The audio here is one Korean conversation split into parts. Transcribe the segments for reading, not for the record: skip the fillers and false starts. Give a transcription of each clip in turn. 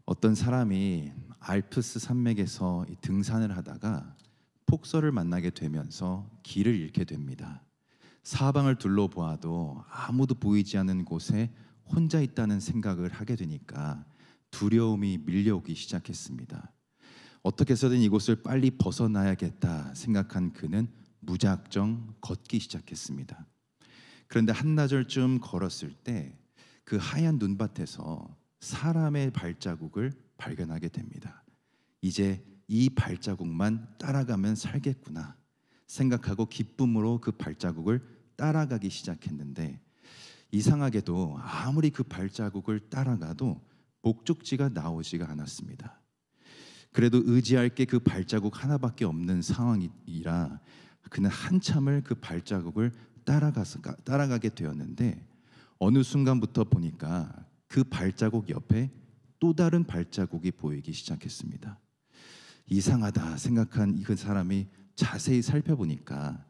어떤 사람이 알프스 산맥에서 이 등산을 하다가 폭설을 만나게 되면서 길을 잃게 됩니다. 사방을 둘러보아도 아무도 보이지 않는 곳에 혼자 있다는 생각을 하게 되니까 두려움이 밀려오기 시작했습니다. 어떻게 해서든 이곳을 빨리 벗어나야겠다 생각한 그는 무작정 걷기 시작했습니다. 그런데 한나절쯤 걸었을 때 그 하얀 눈밭에서 사람의 발자국을 발견하게 됩니다. 이제 이 발자국만 따라가면 살겠구나 생각하고 기쁨으로 그 발자국을 따라가기 시작했는데, 이상하게도 아무리 그 발자국을 따라가도 목적지가 나오지가 않았습니다. 그래도 의지할 게 그 발자국 하나밖에 없는 상황이라 그는 한참을 그 발자국을 따라가게 되었는데, 어느 순간부터 보니까 그 발자국 옆에 또 다른 발자국이 보이기 시작했습니다. 이상하다 생각한 그 사람이 자세히 살펴보니까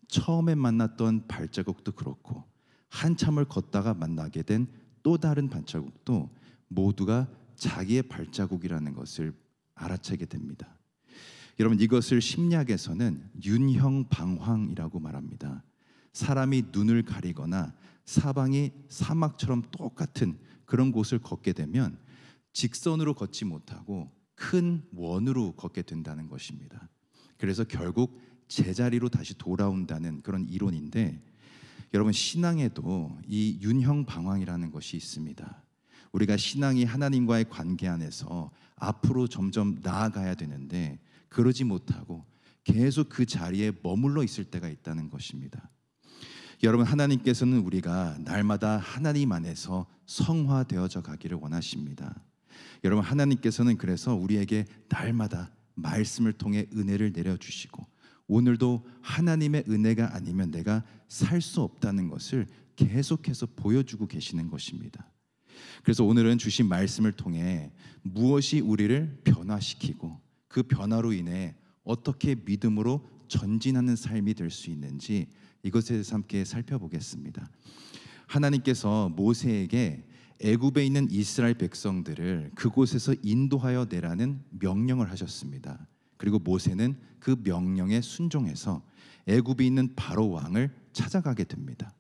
처음에 만났던 발자국도 그렇고 한참을 걷다가 만나게 된 또 다른 발자국도 모두가 자기의 발자국이라는 것을 알아채게 됩니다. 여러분, 이것을 심리학에서는 윤형방황이라고 말합니다. 사람이 눈을 가리거나 사방이 사막처럼 똑같은 그런 곳을 걷게 되면 직선으로 걷지 못하고 큰 원으로 걷게 된다는 것입니다. 그래서 결국 제자리로 다시 돌아온다는 그런 이론인데, 여러분, 신앙에도 이 윤형방황이라는 것이 있습니다. 우리가 신앙이 하나님과의 관계 안에서 앞으로 점점 나아가야 되는데 그러지 못하고 계속 그 자리에 머물러 있을 때가 있다는 것입니다. 여러분, 하나님께서는 우리가 날마다 하나님 안에서 성화되어져 가기를 원하십니다. 여러분, 하나님께서는 그래서 우리에게 날마다 말씀을 통해 은혜를 내려주시고 오늘도 하나님의 은혜가 아니면 내가 살 수 없다는 것을 계속해서 보여주고 계시는 것입니다. 그래서 오늘은 주신 말씀을 통해 무엇이 우리를 변화시키고 그 변화로 인해 어떻게 믿음으로 전진하는 삶이 될 수 있는지 이것에 대해서 함께 살펴보겠습니다. 하나님께서 모세에게 애굽에 있는 이스라엘 백성들을 그곳에서 인도하여 내라는 명령을 하셨습니다. 그리고 모세는 그 명령에 순종해서 애굽에 있는 바로 왕을 찾아가게 됩니다.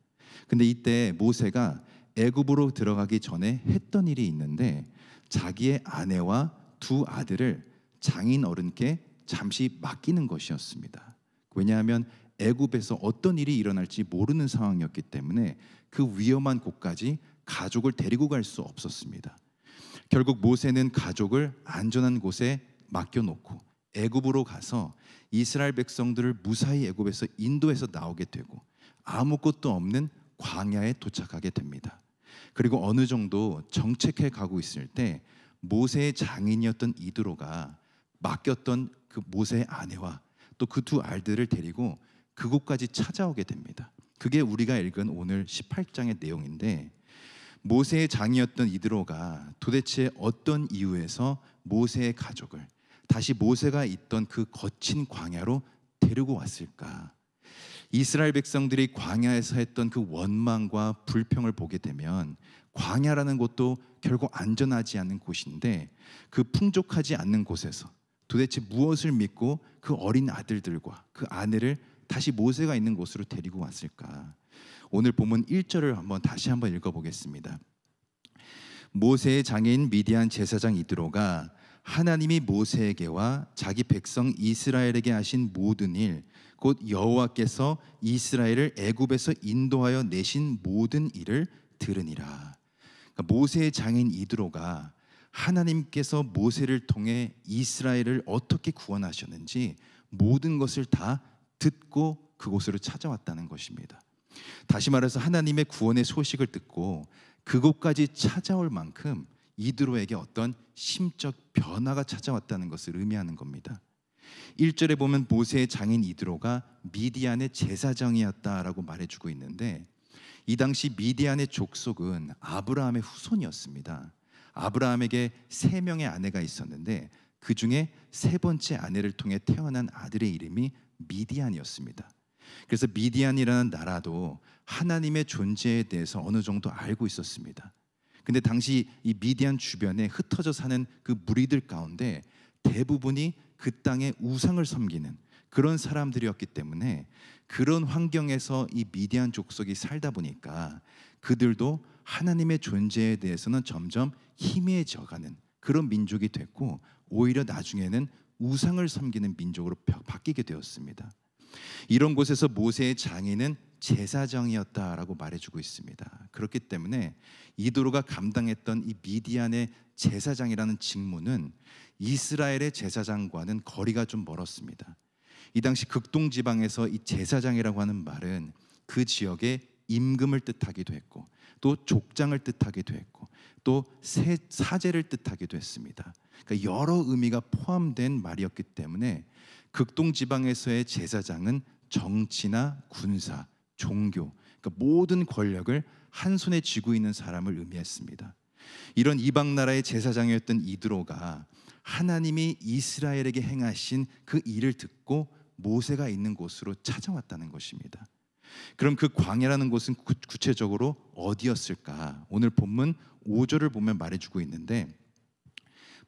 근데 이때 모세가 애굽으로 들어가기 전에 했던 일이 있는데, 자기의 아내와 두 아들을 장인 어른께 잠시 맡기는 것이었습니다. 왜냐하면 애굽에서 어떤 일이 일어날지 모르는 상황이었기 때문에 그 위험한 곳까지 가족을 데리고 갈 수 없었습니다. 결국 모세는 가족을 안전한 곳에 맡겨놓고 애굽으로 가서 이스라엘 백성들을 무사히 애굽에서 인도해서 나오게 되고 아무것도 없는 광야에 도착하게 됩니다. 그리고 어느 정도 정착해 가고 있을 때 모세의 장인이었던 이드로가 맡겼던 그 모세의 아내와 또 그 두 아들을 데리고 그곳까지 찾아오게 됩니다. 그게 우리가 읽은 오늘 18장의 내용인데, 모세의 장이었던 이드로가 도대체 어떤 이유에서 모세의 가족을 다시 모세가 있던 그 거친 광야로 데리고 왔을까? 이스라엘 백성들이 광야에서 했던 그 원망과 불평을 보게 되면 광야라는 곳도 결국 안전하지 않은 곳인데, 그 풍족하지 않는 곳에서 도대체 무엇을 믿고 그 어린 아들들과 그 아내를 다시 모세가 있는 곳으로 데리고 왔을까? 오늘 본문 1절을 다시 한번 읽어보겠습니다. 모세의 장인 미디안 제사장 이드로가 하나님이 모세에게와 자기 백성 이스라엘에게 하신 모든 일, 곧 여호와께서 이스라엘을 애굽에서 인도하여 내신 모든 일을 들으니라. 그러니까 모세의 장인 이드로가 하나님께서 모세를 통해 이스라엘을 어떻게 구원하셨는지 모든 것을 다 듣고 그곳으로 찾아왔다는 것입니다. 다시 말해서 하나님의 구원의 소식을 듣고 그곳까지 찾아올 만큼 이드로에게 어떤 심적 변화가 찾아왔다는 것을 의미하는 겁니다. 1절에 보면 모세의 장인 이드로가 미디안의 제사장이었다라고 말해주고 있는데, 이 당시 미디안의 족속은 아브라함의 후손이었습니다. 아브라함에게 3명의 아내가 있었는데 그 중에 3번째 아내를 통해 태어난 아들의 이름이 미디안이었습니다. 그래서 미디안이라는 나라도 하나님의 존재에 대해서 어느 정도 알고 있었습니다. 근데 당시 이 미디안 주변에 흩어져 사는 그 무리들 가운데 대부분이 그 땅에 우상을 섬기는 그런 사람들이었기 때문에 그런 환경에서 이 미디안 족속이 살다 보니까 그들도 하나님의 존재에 대해서는 점점 희미해져가는 그런 민족이 됐고, 오히려 나중에는 우상을 섬기는 민족으로 바뀌게 되었습니다. 이런 곳에서 모세의 장인은 제사장이었다라고 말해주고 있습니다. 그렇기 때문에 이도로가 감당했던 이 미디안의 제사장이라는 직무는 이스라엘의 제사장과는 거리가 좀 멀었습니다. 이 당시 극동 지방에서 이 제사장이라고 하는 말은 그 지역의 임금을 뜻하기도 했고, 또 족장을 뜻하기도 했고, 또 사제를 뜻하기도 했습니다. 그러니까 여러 의미가 포함된 말이었기 때문에 극동 지방에서의 제사장은 정치나 군사, 종교, 그러니까 모든 권력을 한 손에 쥐고 있는 사람을 의미했습니다. 이런 이방 나라의 제사장이었던 이드로가 하나님이 이스라엘에게 행하신 그 일을 듣고 모세가 있는 곳으로 찾아왔다는 것입니다. 그럼 그 광야라는 곳은 구체적으로 어디였을까? 오늘 본문 5절을 보면 말해주고 있는데,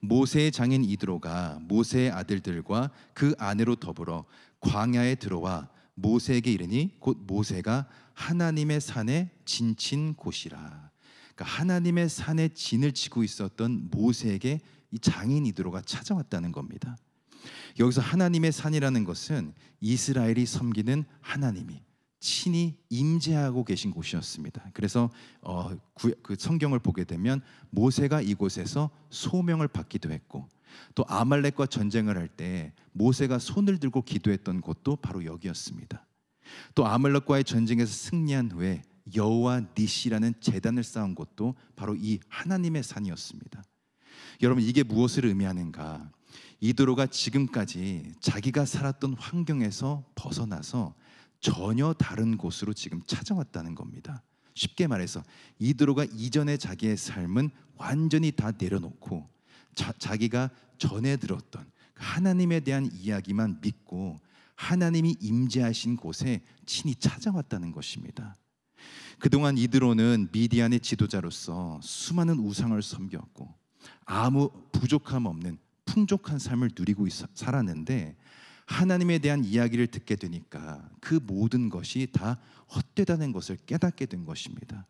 모세의 장인 이드로가 모세의 아들들과 그 아내로 더불어 광야에 들어와 모세에게 이르니 곧 모세가 하나님의 산에 진친 곳이라. 그러니까 하나님의 산에 진을 치고 있었던 모세에게 이 장인 이드로가 찾아왔다는 겁니다. 여기서 하나님의 산이라는 것은 이스라엘이 섬기는 하나님이 친히 임재하고 계신 곳이었습니다. 그래서 그 성경을 보게 되면 모세가 이곳에서 소명을 받기도 했고, 또 아말렉과 전쟁을 할 때 모세가 손을 들고 기도했던 곳도 바로 여기였습니다. 또 아말렉과의 전쟁에서 승리한 후에 여호와 니시라는 제단을 쌓은 곳도 바로 이 하나님의 산이었습니다. 여러분, 이게 무엇을 의미하는가? 이드로가 지금까지 자기가 살았던 환경에서 벗어나서 전혀 다른 곳으로 지금 찾아왔다는 겁니다. 쉽게 말해서 이드로가 이전에 자기의 삶은 완전히 다 내려놓고 자기가 전에 들었던 하나님에 대한 이야기만 믿고 하나님이 임재하신 곳에 친히 찾아왔다는 것입니다. 그동안 이드로는 미디안의 지도자로서 수많은 우상을 섬겼고 아무 부족함 없는 풍족한 삶을 누리고 살았는데, 하나님에 대한 이야기를 듣게 되니까 그 모든 것이 다 헛되다는 것을 깨닫게 된 것입니다.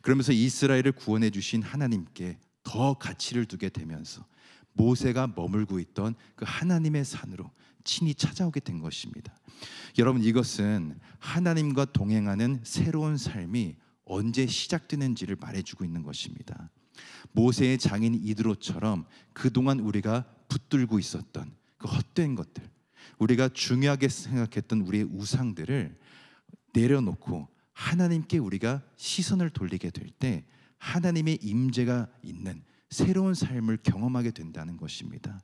그러면서 이스라엘을 구원해 주신 하나님께 더 가치를 두게 되면서 모세가 머물고 있던 그 하나님의 산으로 친히 찾아오게 된 것입니다. 여러분, 이것은 하나님과 동행하는 새로운 삶이 언제 시작되는지를 말해주고 있는 것입니다. 모세의 장인 이드로처럼 그동안 우리가 붙들고 있었던 그 헛된 것들, 우리가 중요하게 생각했던 우리의 우상들을 내려놓고 하나님께 우리가 시선을 돌리게 될 때 하나님의 임재가 있는 새로운 삶을 경험하게 된다는 것입니다.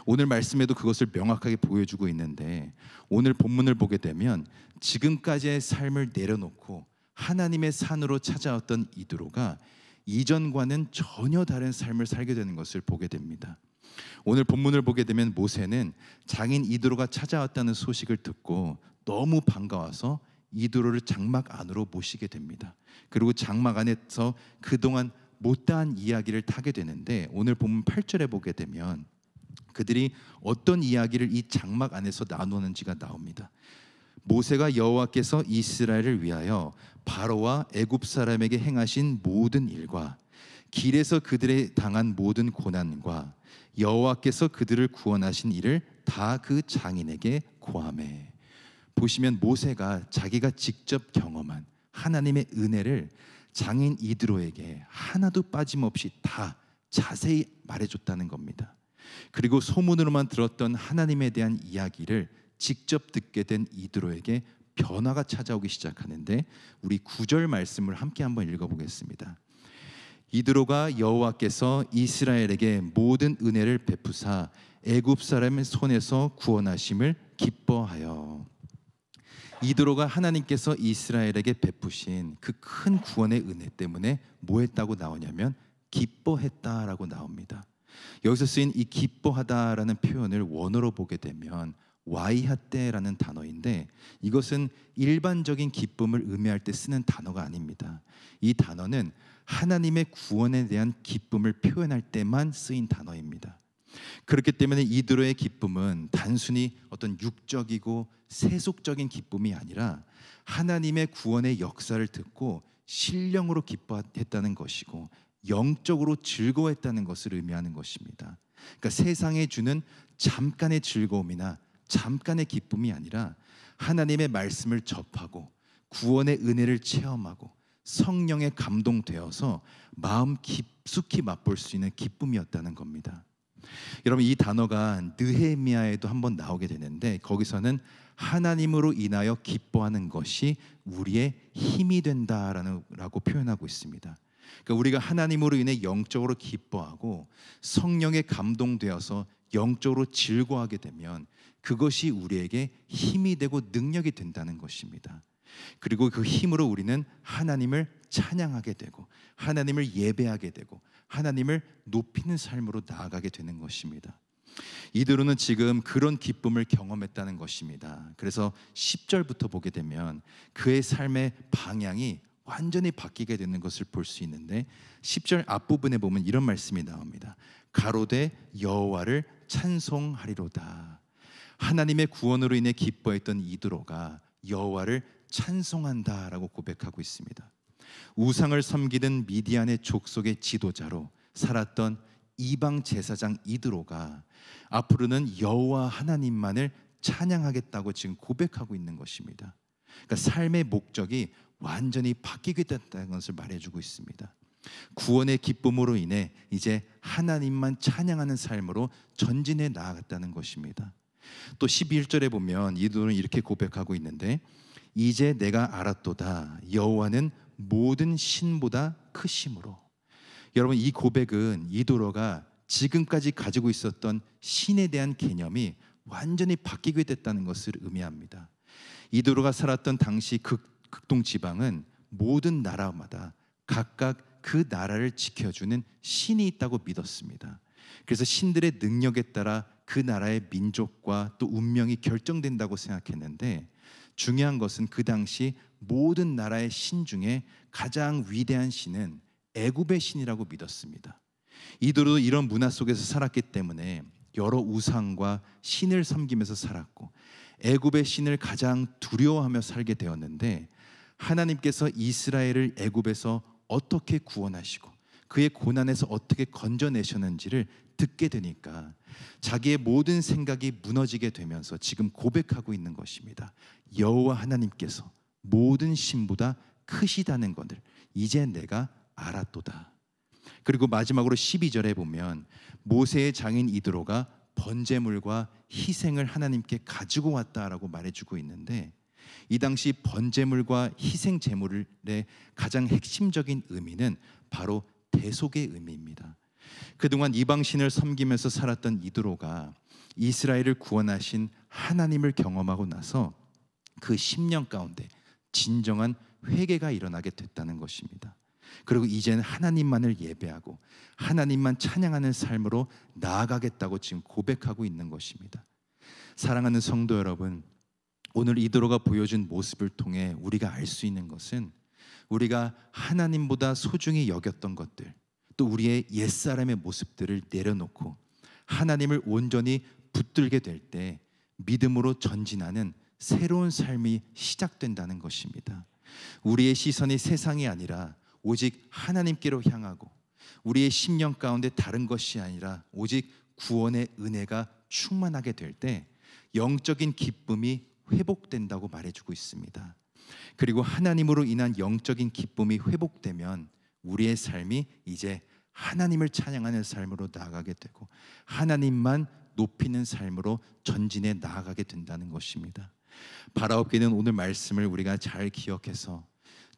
오늘 말씀에도 그것을 명확하게 보여주고 있는데, 오늘 본문을 보게 되면 지금까지의 삶을 내려놓고 하나님의 산으로 찾아왔던 이드로가 이전과는 전혀 다른 삶을 살게 되는 것을 보게 됩니다. 오늘 본문을 보게 되면 모세는 장인 이드로가 찾아왔다는 소식을 듣고 너무 반가워서 이드로를 장막 안으로 모시게 됩니다. 그리고 장막 안에서 그동안 못다한 이야기를 타게 되는데, 오늘 본문 8절에 보게 되면 그들이 어떤 이야기를 이 장막 안에서 나누는지가 나옵니다. 모세가 여호와께서 이스라엘을 위하여 바로와 애굽 사람에게 행하신 모든 일과 길에서 그들의 당한 모든 고난과 여호와께서 그들을 구원하신 일을 다 그 장인에게 고하매. 보시면 모세가 자기가 직접 경험한 하나님의 은혜를 장인 이드로에게 하나도 빠짐없이 다 자세히 말해줬다는 겁니다. 그리고 소문으로만 들었던 하나님에 대한 이야기를 직접 듣게 된 이드로에게 변화가 찾아오기 시작하는데, 우리 9절 말씀을 함께 한번 읽어보겠습니다. 이드로가 여호와께서 이스라엘에게 모든 은혜를 베푸사 애굽 사람의 손에서 구원하심을 기뻐하여. 이드로가 하나님께서 이스라엘에게 베푸신 그 큰 구원의 은혜 때문에 뭐 했다고 나오냐면 기뻐했다라고 나옵니다. 여기서 쓰인 이 기뻐하다라는 표현을 원어로 보게 되면 와이하떼라는 단어인데, 이것은 일반적인 기쁨을 의미할 때 쓰는 단어가 아닙니다. 이 단어는 하나님의 구원에 대한 기쁨을 표현할 때만 쓰인 단어입니다. 그렇기 때문에 이드로의 기쁨은 단순히 어떤 육적이고 세속적인 기쁨이 아니라 하나님의 구원의 역사를 듣고 신령으로 기뻐했다는 것이고 영적으로 즐거워했다는 것을 의미하는 것입니다. 그러니까 세상에 주는 잠깐의 즐거움이나 잠깐의 기쁨이 아니라 하나님의 말씀을 접하고 구원의 은혜를 체험하고 성령에 감동되어서 마음 깊숙이 맛볼 수 있는 기쁨이었다는 겁니다. 여러분, 이 단어가 느헤미야에도 한번 나오게 되는데 거기서는 하나님으로 인하여 기뻐하는 것이 우리의 힘이 된다라고 표현하고 있습니다. 그러니까 우리가 하나님으로 인해 영적으로 기뻐하고 성령에 감동되어서 영적으로 즐거워하게 되면 그것이 우리에게 힘이 되고 능력이 된다는 것입니다. 그리고 그 힘으로 우리는 하나님을 찬양하게 되고 하나님을 예배하게 되고 하나님을 높이는 삶으로 나아가게 되는 것입니다. 이드로는 지금 그런 기쁨을 경험했다는 것입니다. 그래서 10절부터 보게 되면 그의 삶의 방향이 완전히 바뀌게 되는 것을 볼 수 있는데 10절 앞부분에 보면 이런 말씀이 나옵니다. 가로되 여호와를 찬송하리로다. 하나님의 구원으로 인해 기뻐했던 이드로가 여호와를 찬송한다라고 고백하고 있습니다. 우상을 섬기던 미디안의 족속의 지도자로 살았던 이방 제사장 이드로가 앞으로는 여호와 하나님만을 찬양하겠다고 지금 고백하고 있는 것입니다. 그러니까 삶의 목적이 완전히 바뀌게 됐다는 것을 말해주고 있습니다. 구원의 기쁨으로 인해 이제 하나님만 찬양하는 삶으로 전진해 나아갔다는 것입니다. 또 11절에 보면 이드로는 이렇게 고백하고 있는데 이제 내가 알았도다 여호와는 모든 신보다 크심으로. 여러분, 이 고백은 이드로가 지금까지 가지고 있었던 신에 대한 개념이 완전히 바뀌게 됐다는 것을 의미합니다. 이드로가 살았던 당시 극동 지방은 모든 나라마다 각각 그 나라를 지켜주는 신이 있다고 믿었습니다. 그래서 신들의 능력에 따라 그 나라의 민족과 또 운명이 결정된다고 생각했는데 중요한 것은 그 당시 모든 나라의 신 중에 가장 위대한 신은 애굽의 신이라고 믿었습니다. 이들도 이런 문화 속에서 살았기 때문에 여러 우상과 신을 섬기면서 살았고 애굽의 신을 가장 두려워하며 살게 되었는데 하나님께서 이스라엘을 애굽에서 어떻게 구원하시고 그의 고난에서 어떻게 건져내셨는지를 듣게 되니까 자기의 모든 생각이 무너지게 되면서 지금 고백하고 있는 것입니다. 여호와 하나님께서 모든 신보다 크시다는 것을 이제 내가 알았도다. 그리고 마지막으로 12절에 보면 모세의 장인 이드로가 번제물과 희생을 하나님께 가지고 왔다라고 말해주고 있는데 이 당시 번제물과 희생 제물의 가장 핵심적인 의미는 바로 대속의 의미입니다. 그동안 이방신을 섬기면서 살았던 이드로가 이스라엘을 구원하신 하나님을 경험하고 나서 그 10년 가운데 진정한 회개가 일어나게 됐다는 것입니다. 그리고 이제는 하나님만을 예배하고 하나님만 찬양하는 삶으로 나아가겠다고 지금 고백하고 있는 것입니다. 사랑하는 성도 여러분, 오늘 이드로가 보여준 모습을 통해 우리가 알 수 있는 것은 우리가 하나님보다 소중히 여겼던 것들, 또 우리의 옛사람의 모습들을 내려놓고 하나님을 온전히 붙들게 될 때 믿음으로 전진하는 새로운 삶이 시작된다는 것입니다. 우리의 시선이 세상이 아니라 오직 하나님께로 향하고 우리의 심령 가운데 다른 것이 아니라 오직 구원의 은혜가 충만하게 될 때 영적인 기쁨이 회복된다고 말해주고 있습니다. 그리고 하나님으로 인한 영적인 기쁨이 회복되면 우리의 삶이 이제 하나님을 찬양하는 삶으로 나아가게 되고 하나님만 높이는 삶으로 전진해 나아가게 된다는 것입니다. 바라옵기는 오늘 말씀을 우리가 잘 기억해서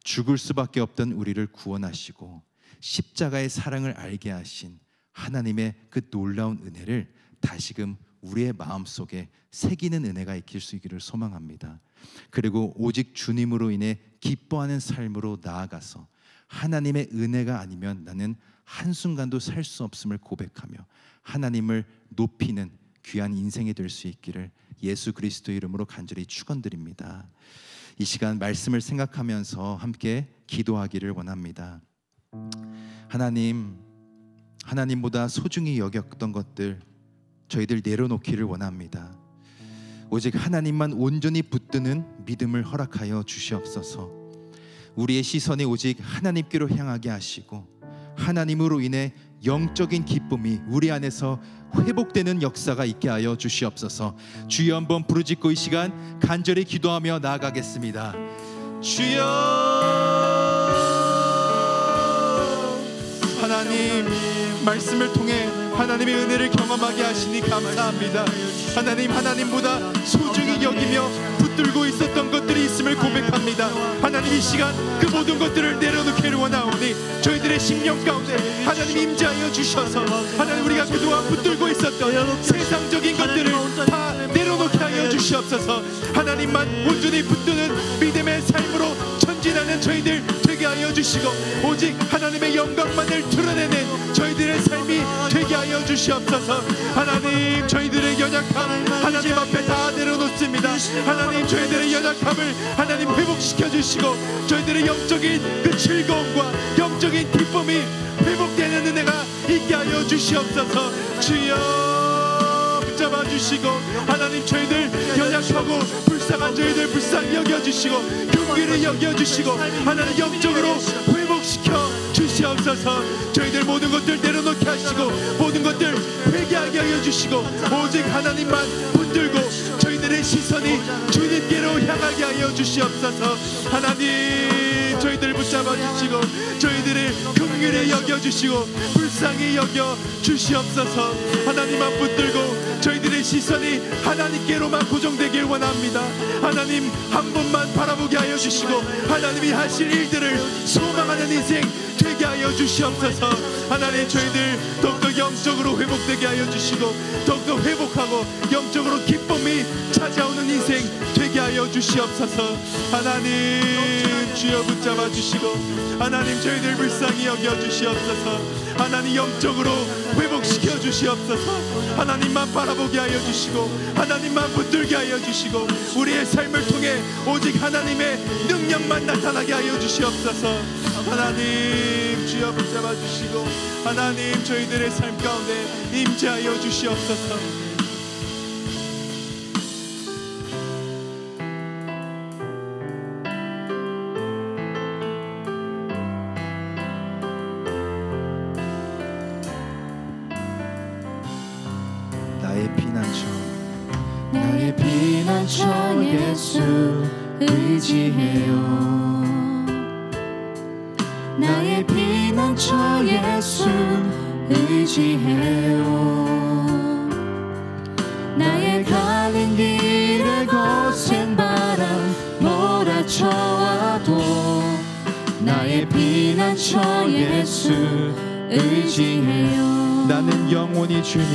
죽을 수밖에 없던 우리를 구원하시고 십자가의 사랑을 알게 하신 하나님의 그 놀라운 은혜를 다시금 우리의 마음속에 새기는 은혜가 있길 수 있기를 소망합니다. 그리고 오직 주님으로 인해 기뻐하는 삶으로 나아가서 하나님의 은혜가 아니면 나는 한순간도 살 수 없음을 고백하며 하나님을 높이는 귀한 인생이 될 수 있기를 예수 그리스도 이름으로 간절히 축원드립니다. 이 시간 말씀을 생각하면서 함께 기도하기를 원합니다. 하나님보다 소중히 여겼던 것들 저희들 내려놓기를 원합니다. 오직 하나님만 온전히 붙드는 믿음을 허락하여 주시옵소서. 우리의 시선이 오직 하나님께로 향하게 하시고 하나님으로 인해 영적인 기쁨이 우리 안에서 회복되는 역사가 있게 하여 주시옵소서. 주여 한번 부르짖고 이 시간 간절히 기도하며 나아가겠습니다. 주여, 하나님 말씀을 통해 하나님의 은혜를 경험하게 하시니 감사합니다. 하나님보다 소중히 여기며 붙들고 있었던 것들이 있음을 고백합니다. 하나님 이 시간 그 모든 것들을 내려놓기를 원하오니 저희들의 심령 가운데 하나님 임재하여 주셔서 하나님 우리가 그동안 붙들고 있었던 세상적인 것들을 다 내려놓게 하여 주시옵소서. 하나님만 온전히 붙드는 믿음의 삶으로 전진하는 저희들 되게 하여 주시고 오직 하나님의 영광만을 드러내는 저희들의 삶이 되게 하여 주시옵소서. 하나님 저희들의 연약함 하나님 앞에 다 내려놓습니다. 하나님 저희들의 연약함을 하나님 회복시켜 주시고 저희들의 영적인 그 즐거움과 영적인 기쁨이 회복되는 은혜가 있게 하여 주시옵소서. 주여 붙잡아 주시고 하나님 저희들 연약하고 불쌍한 저희들 불쌍히 여겨주시고 용기를 여겨주시고 하나님 영적으로 회복시켜 주시옵소서. 저희들 모든 것들 내려놓게 하시고 모든 것들 회개하게 하여 주시고 오직 하나님만 붙들고 저희들의 시선이 주님께로 향하게 하여 주시옵소서. 하나님 저희들 붙잡아 주시고 저희들을 긍휼히 여겨주시고 불쌍히 여겨 주시옵소서. 하나님만 붙들고 저희들의 시선이 하나님께로만 고정되길 원합니다. 하나님 한 분만 바라보게 하여 주시고 하나님이 하실 일들을 소망하는 인생 되게 하여 주시옵소서. 하나님 저희들 더욱더 영적으로 회복되게 하여 주시고 더욱더 회복하고 영적으로 기쁨이 찾아오는 인생 되게 하여 주시옵소서. 하나님 주여 붙잡아 주시고 하나님 저희들 불쌍히 여겨 주시옵소서. 하나님 영적으로 회복시켜 주시옵소서. 하나님만 바라보게 하여 주시고 하나님만 붙들게 하여 주시고 우리의 삶을 통해 오직 하나님의 능력만 나타나게 하여 주시옵소서. 하나님 주여 붙잡아 주시고 하나님 저희들의 삶 가운데 임재하여 주시옵소서. 나의 피난처 예수 의지해요. 나의 피난처 예수 의지해요. 나의 가는 길에 거센 바람 몰아쳐와도 나의 피난처 예수 의지해요. 나는 영원히 주님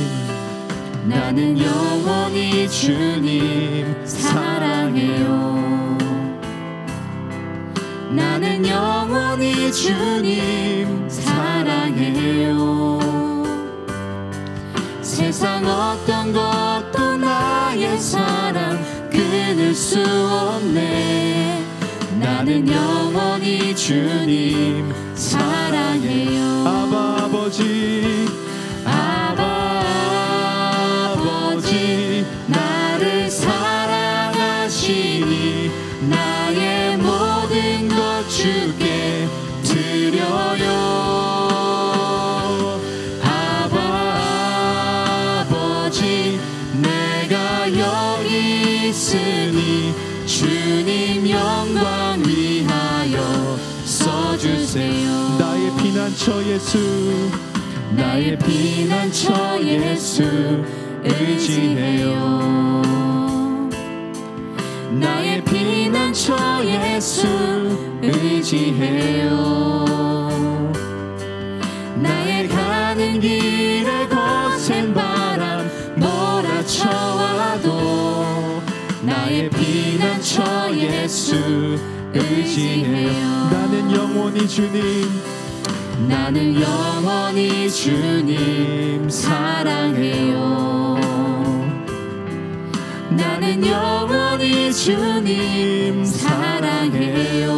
나는 영원히 주님 사랑해요. 나는 영원히 주님 사랑해요. 세상 어떤 것도 나의 사랑 끊을 수 없네. 나는 영원히 주님 사랑해요. 아바 아버지 나를 사랑하시니 나의 모든 것 주께 드려요. 아버지 내가 여기 있으니 주님 영광 위하여 써주세요. 나의 피난처 예수 나의 피난처 예수 의지해요. 나의 피난처 예수 의지해요. 나의 가는 길에 거센 바람 몰아쳐와도 나의 피난처 예수 의지해요. 나는 영원히 주님 나는 영원히 주님 사랑해요. 나는 영원히 주님 사랑해요.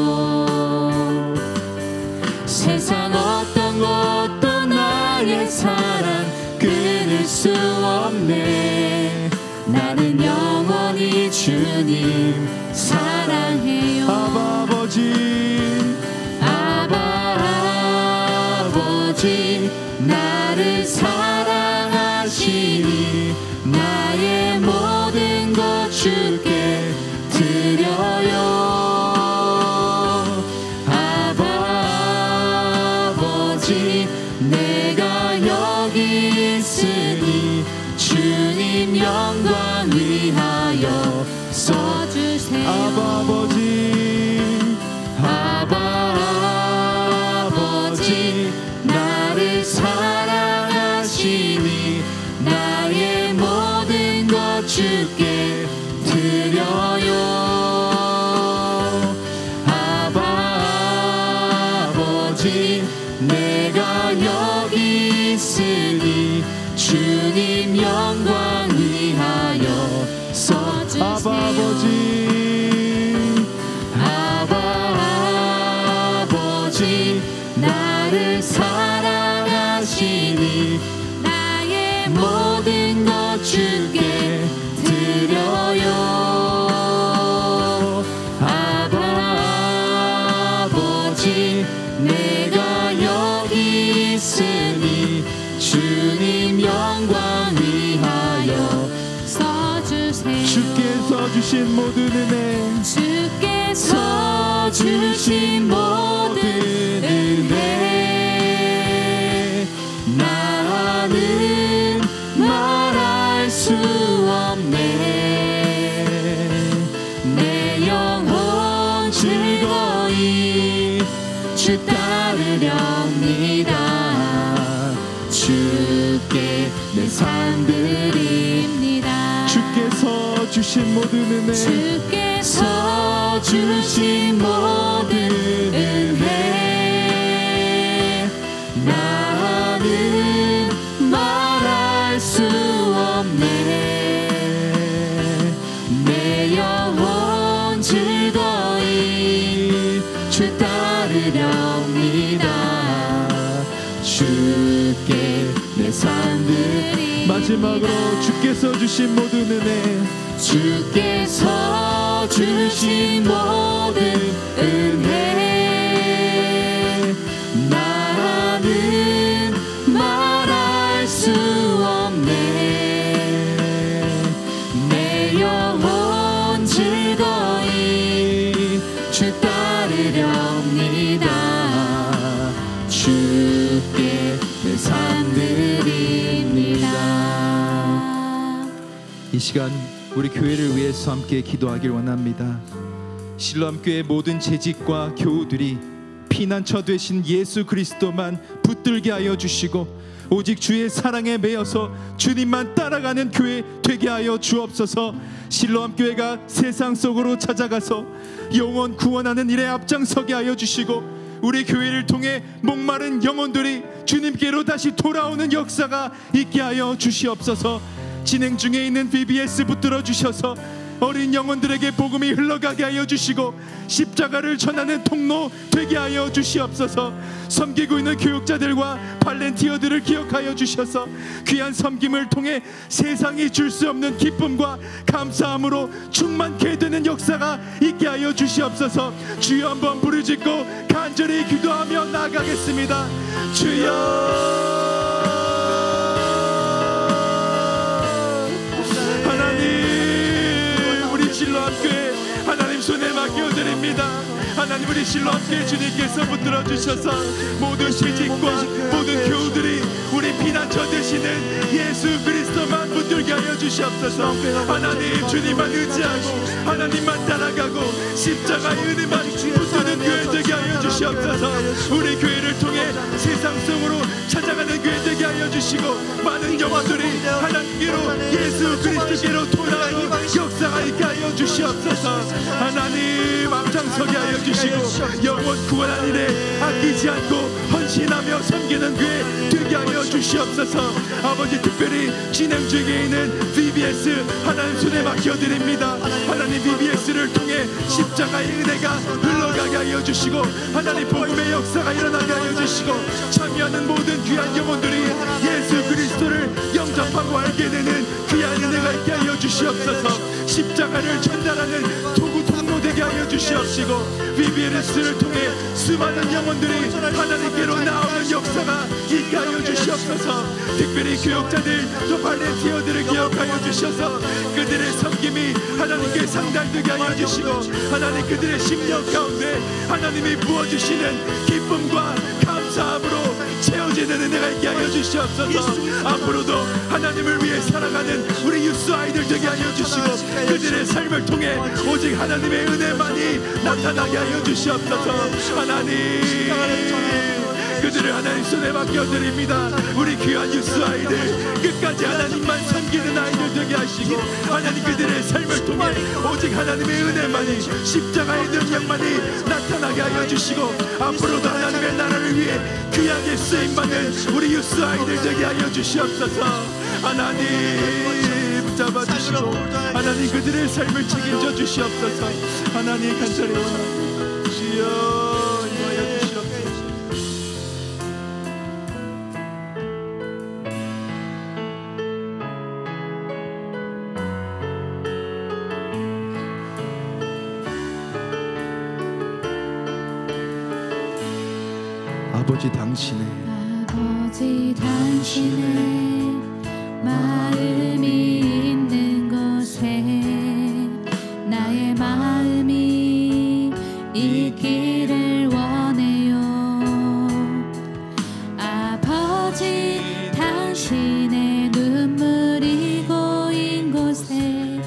세상 끊을 수 없네. 나는 영원히 주님 사랑해요. 아바 아버지 나를 사랑하시니 나의 모든 것 주께 드려요. 아버지 내가 여기 있으니 주님 영광 위하여 써주세요. 아버지 나를 사랑하시니 나의 모든 것 주께 드려요. 아버지 내가 여기 있으니 주님 영광 위하여 써주세요. 아버지 나를 사랑하시니 나의 모든 것 주께 드려요. 아버지 내가 여기 있으니 주님 영광 위하여 써주세요. 주께서 주신 모든 은혜, 주께서 주신 모든 은혜 나는 말할 수 없네. 내 영혼 즐거이 주 따르렵니다. 주께 내 삶 드립니다. 주께서 주신 모든 은혜, 주께서 주신 모든 은혜 나는 말할 수 없네. 내 영혼 즐거이 주 따르렵니다. 주께 내 삶 드립니다. 마지막으로 주께서 주신 모든 은혜, 주께서 주신 모든 은혜 나는 말할 수 없네. 내 영혼 즐거이 주 따르렵니다. 주께 내 삶 드립니다. 이 시간 우리 교회를 위해서 함께 기도하길 원합니다. 실로암교회 모든 재직과 교우들이 피난처 되신 예수 그리스도만 붙들게 하여 주시고 오직 주의 사랑에 매여서 주님만 따라가는 교회 되게 하여 주옵소서. 실로암교회가 세상 속으로 찾아가서 영혼 구원하는 일에 앞장서게 하여 주시고 우리 교회를 통해 목마른 영혼들이 주님께로 다시 돌아오는 역사가 있게 하여 주시옵소서. 진행 중에 있는 VBS 붙들어 주셔서 어린 영혼들에게 복음이 흘러가게 하여 주시고 십자가를 전하는 통로 되게 하여 주시옵소서. 섬기고 있는 교육자들과 발렌티어들을 기억하여 주셔서 귀한 섬김을 통해 세상이 줄 수 없는 기쁨과 감사함으로 충만케 되는 역사가 있게 하여 주시옵소서. 주여 한번 부르짖고 간절히 기도하며 나아가겠습니다. 주여, 실로암교회 하나님 손에 맡겨드립니다. 하나님 우리 실로암교회 주님께서 붙들어 주셔서 모든 시집과 모든 교우들이 우리 피난처 되시는 예수 그리스도만 붙들게 하여 주시옵소서. 하나님 주님만 의지하고 하나님만 따라가고 십자가의 은혜만 붙드는 교회 되게 하여 주시옵소서. 우리 교회를 통해 세상 속으로 찾아가는 교회 되게 하여 주시고 많은 영혼들이 하나님께로 예수 그리스도께로 돌아오는 역사가 있게 하여 주시옵소서. 하나님 앞장서게 하여 주시고 영혼 구원하는 일에 아끼지 않고 헌신하며 섬기는 교회 되게 하여 주시옵소서. 아버지, 특별히 진행 중에 있는 VBS 하나님 손에 맡겨드립니다. 하나님, VBS를 통해 십자가의 은혜가 흘러가게 하여 주시고, 하나님 복음의 역사가 일어나게 하여 주시고, 참여하는 모든 귀한 영혼들이 예수 그리스도를 영접하고 알게 되는 귀한 은혜가 있게 하여 주시옵소서. 십자가를 전달하는 도구 통로 되게 하여 주시옵시고, VBS를 통해 수많은 영혼들이 하나님께로 나오는 역사가 있게 하여 주시옵소서. 특별히 교역자들 또 발렌티어들을 기억하여 주셔서 그들의 섬김이 하나님께 상달되게 하여 주시고, 하나님 그들의 심령 가운데 하나님이 부어주시는 기쁨과 감사함으로 채워지는 은혜가 있게 하여 주시옵소서. 앞으로도 하나님을 위해 살아가는 우리 유스 아이들 되게 하여 주시고, 그들의 삶을 통해 오직 하나님의 은혜만이 나타나게 하여 주시옵소서. 하나님, 그들을 하나님 손에 맡겨드립니다. 우리 귀한 유스 아이들 끝까지 하나님만 섬기는 아이들 되게 하시고, 하나님 그들의 삶을 통해 오직 하나님의 은혜만이, 십자가의 능력만이 나타나게 하여 주시고, 앞으로도 하나님의 나라를 위해 귀하게 쓰임받는 우리 유스 아이들 되게 하여 주시옵소서. 하나님 붙잡아주시고, 하나님 그들의 삶을 책임져 주시옵소서. 하나님 간절히 원합니다. 주여 임하여 주시옵소서. 아버지, 당신의 마음이 있는 곳에 나의 마음이 있기를 원해요. 아버지, 당신의 눈물이 고인 곳에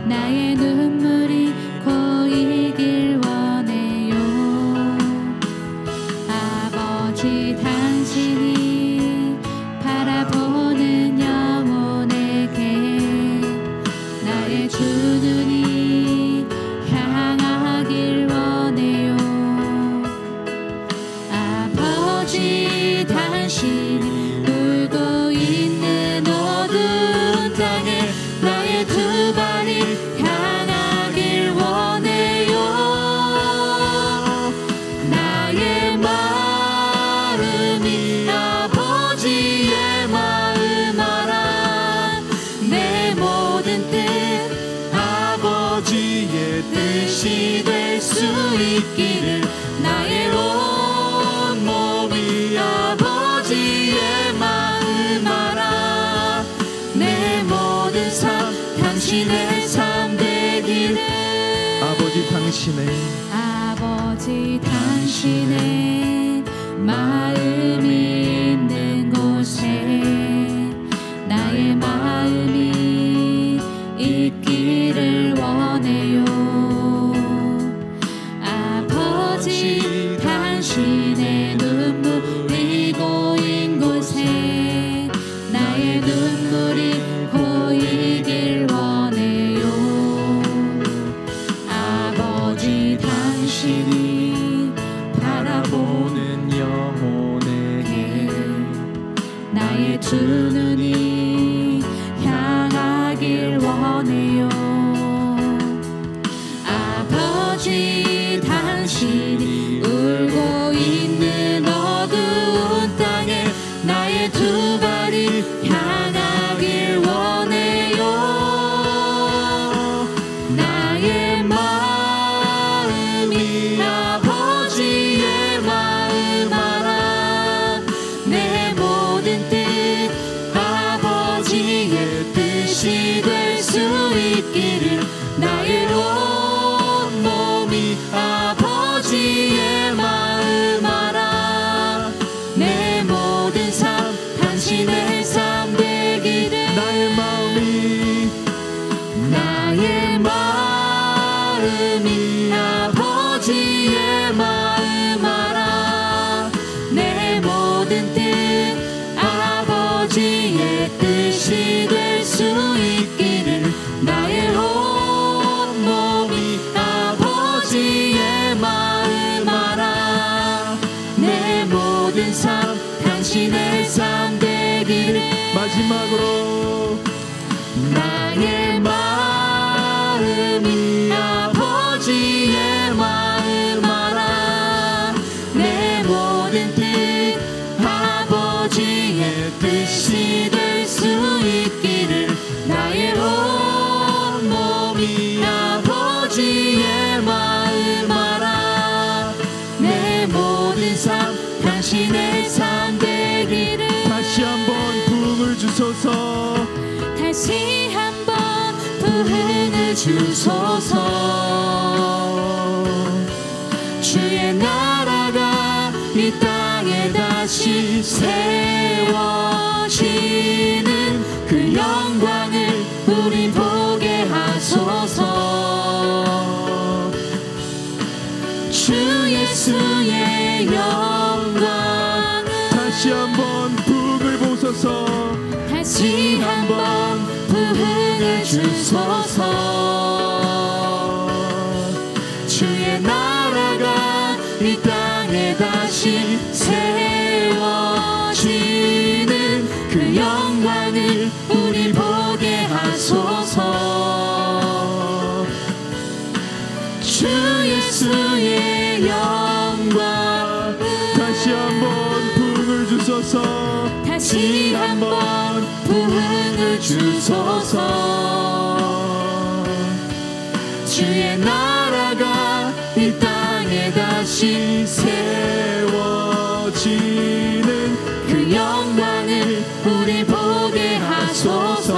나의 눈물이 고이길 원해요. 아버지, 당신이 바라보는 영혼에게 나의 두 눈이 향하길 원해요. 아버지, 당신이 울고 있는 어두운 땅에 나의 두 발이 향하길 원해요. 나의 마음이 아버지의 마음 알아. 내 모든 뜻 아버지의 뜻이 될 수 있기를 나의 온 몸이 아버지의 마음 알아. 내 모든 삶 당신의 삶 되기를. 아버지, 당신의 마음이 있는 곳에 나의 마음이 있기를 원해요. 아버지, 당신의 눈물이 고인 곳에 나의 눈물이 고이길 원해요. 아버지, 당신이 바라보는 영혼에게 나의 두 눈이 향하길 원해요. 아버지, 당신이 울고 있는 어두운 땅에 나의 두 발이 향하길 원해요. 나의 마음이 아버지의 마음 알아. 내 모든 뜻 아버지의 뜻이 될 수 있기를 나의 온 몸이 아버지의 마음 알아. 내 모든 삶 당신의 삶 되기를. 나의 마음이 아버지의 마음 알아. 내 모든 뜻 아버지의 뜻이 될 수 있기를 나의 온 몸이 아버지의 마음 알아. 내 모든 마지막으로 나의 마음이 아버지의 마음 알아. 내 모든 뜻 아버지의 뜻이 될 수 있기를. 나의 온 몸이 아버지의 마음 알아. 내 모든 삶 당신의 삶 되기를. 다시 한번 부흥을 주소서. 다시 한번 부흥을 주소서. 주의 나라가 이 땅에 다시 세워지는 그 영광을 우리 보게 하소서. 주 예수의 영광을 다시 한번 부흥을 보소서. 다시 한번 부흥을 주소서. 주의 나라가 이 땅에 다시 세워지는 그 영광을 우리 보게 하소서. 주 예수의 영광을 다시 한번 부흥을 주소서. 다시 한번 부흥을 주소서. 주의 나라가 이 땅에 다시 세워지는 그 영광을 우리 보게 하소서.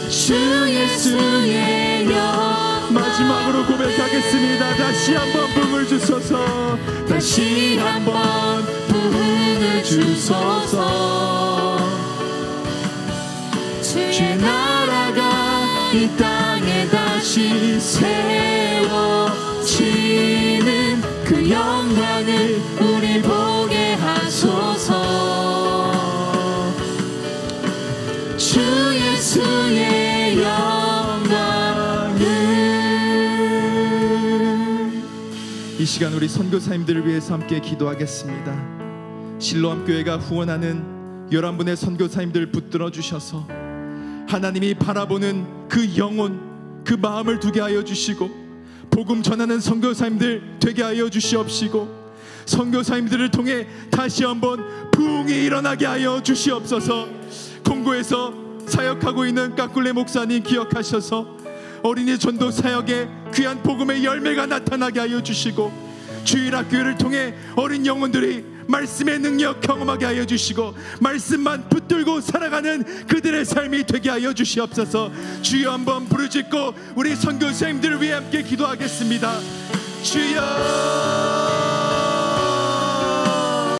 주 예수의 영광. 마지막으로 고백하겠습니다. 다시 한번 부흥을 주소서. 다시 한번 부흥을 주소서. 주의 나라가 이 땅에 다시 세워지는 그 영광을 우리 보게 하소서. 주 예수의 영광을. 이 시간 우리 선교사님들을 위해서 함께 기도하겠습니다. 실로암 교회가 후원하는 11분의 선교사님들 붙들어 주셔서 하나님이 바라보는 그 영혼, 그 마음을 두게 하여 주시고 복음 전하는 선교사님들 되게 하여 주시옵시고 선교사님들을 통해 다시 한번 부흥이 일어나게 하여 주시옵소서. 콩고에서 사역하고 있는 까꿀레 목사님 기억하셔서 어린이 전도 사역에 귀한 복음의 열매가 나타나게 하여 주시고 주일학교를 통해 어린 영혼들이 말씀의 능력 경험하게 하여 주시고 말씀만 붙들고 살아가는 그들의 삶이 되게 하여 주시옵소서. 주여 한번 부르짖고 우리 선교사님들을 위해 함께 기도하겠습니다. 주여